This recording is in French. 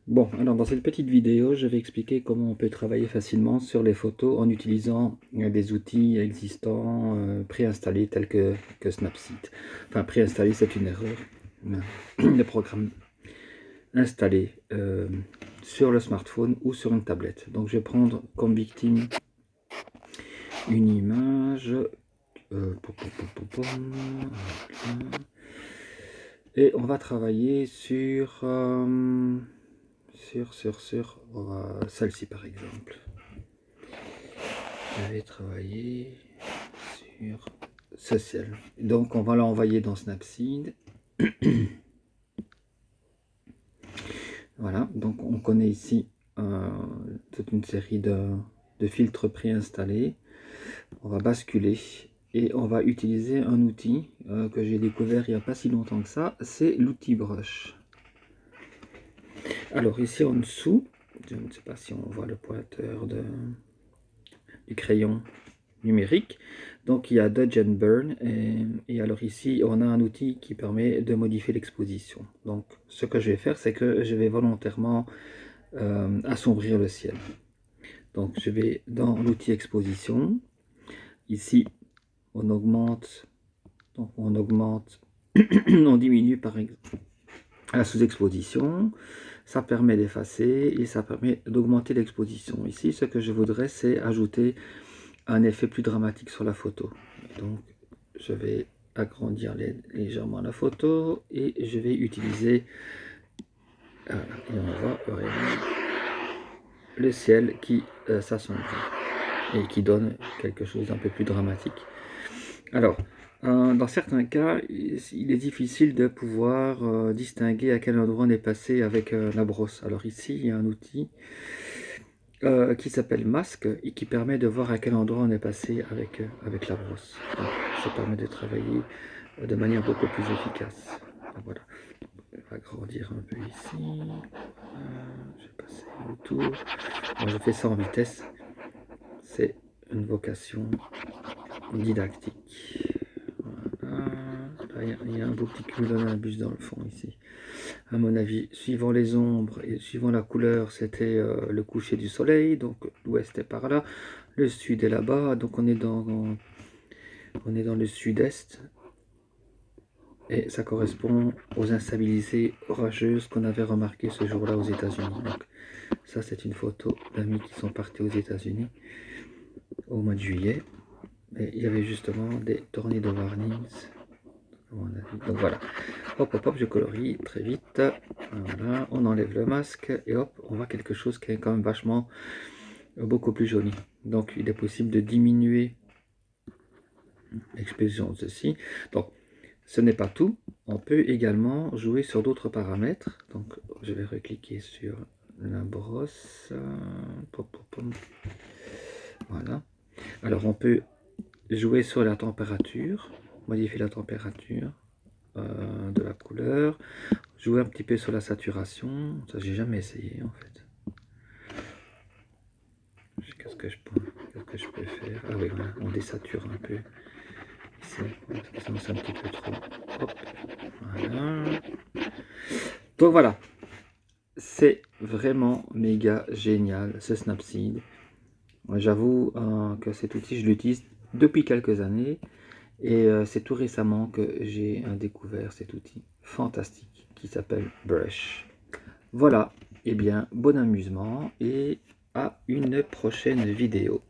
Bon, alors dans cette petite vidéo, je vais expliquer comment on peut travailler facilement sur les photos en utilisant des outils existants préinstallés tels que Snapseed. Enfin, préinstallé, c'est une erreur. Les programmes installés sur le smartphone ou sur une tablette. Donc je vais prendre comme victime une image. Et on va travailler sur celle-ci par exemple. Je vais travailler sur ce ciel. Donc on va l'envoyer dans Snapseed. Voilà, donc on connaît ici toute une série de filtres préinstallés. On va basculer et on va utiliser un outil que j'ai découvert il n'y a pas si longtemps que ça, c'est l'outil Brush. Alors ici en dessous, je ne sais pas si on voit le pointeur du crayon numérique. Donc il y a Dodge and Burn et alors ici on a un outil qui permet de modifier l'exposition. Donc ce que je vais faire, c'est que je vais volontairement assombrir le ciel. Donc je vais dans l'outil exposition. Ici on augmente, donc on diminue par exemple la sous-exposition. Ça permet d'effacer et ça permet d'augmenter l'exposition. Ici ce que je voudrais, c'est ajouter un effet plus dramatique sur la photo. Donc je vais agrandir légèrement la photo et je vais utiliser et on voit vraiment le ciel qui s'assombrit et qui donne quelque chose d'un peu plus dramatique. Alors dans certains cas il est difficile de pouvoir distinguer à quel endroit on est passé avec la brosse. Alors ici il y a un outil qui s'appelle masque et qui permet de voir à quel endroit on est passé avec la brosse. Donc, ça permet de travailler de manière beaucoup plus efficace. Donc, voilà, on va agrandir un peu ici. Je vais passer autour. Moi, je fais ça en vitesse. C'est une vocation didactique. Voilà. Là, il y a un beau petit cumulonimbus dans le fond ici. À mon avis, suivant les ombres et suivant la couleur, c'était le coucher du soleil, donc l'ouest est par là, le sud est là-bas, donc on est dans le sud-est, et ça correspond aux instabilités orageuses qu'on avait remarquées ce jour-là aux États-Unis. Donc ça, c'est une photo d'amis qui sont partis aux États-Unis au mois de juillet, et il y avait justement des tornado warnings. Donc voilà, hop hop hop, je colorie très vite. Voilà, on enlève le masque et hop, on voit quelque chose qui est quand même vachement beaucoup plus joli. Donc il est possible de diminuer l'exposition de ceci. Donc ce n'est pas tout, on peut également jouer sur d'autres paramètres. Donc je vais recliquer sur la brosse. Voilà. Alors on peut jouer sur la température, modifier la température de la couleur, jouer un petit peu sur la saturation. Ça j'ai jamais essayé en fait. Qu'est-ce que je peux faire? Ah oui, voilà, on désature un peu ici, parce que sinon c'est un petit peu trop. Hop, voilà. Donc voilà, c'est vraiment méga génial ce Snapseed. J'avoue que cet outil, je l'utilise depuis quelques années et c'est tout récemment que j'ai découvert cet outil fantastique qui s'appelle Brush. Voilà, et bien bon amusement et à une prochaine vidéo.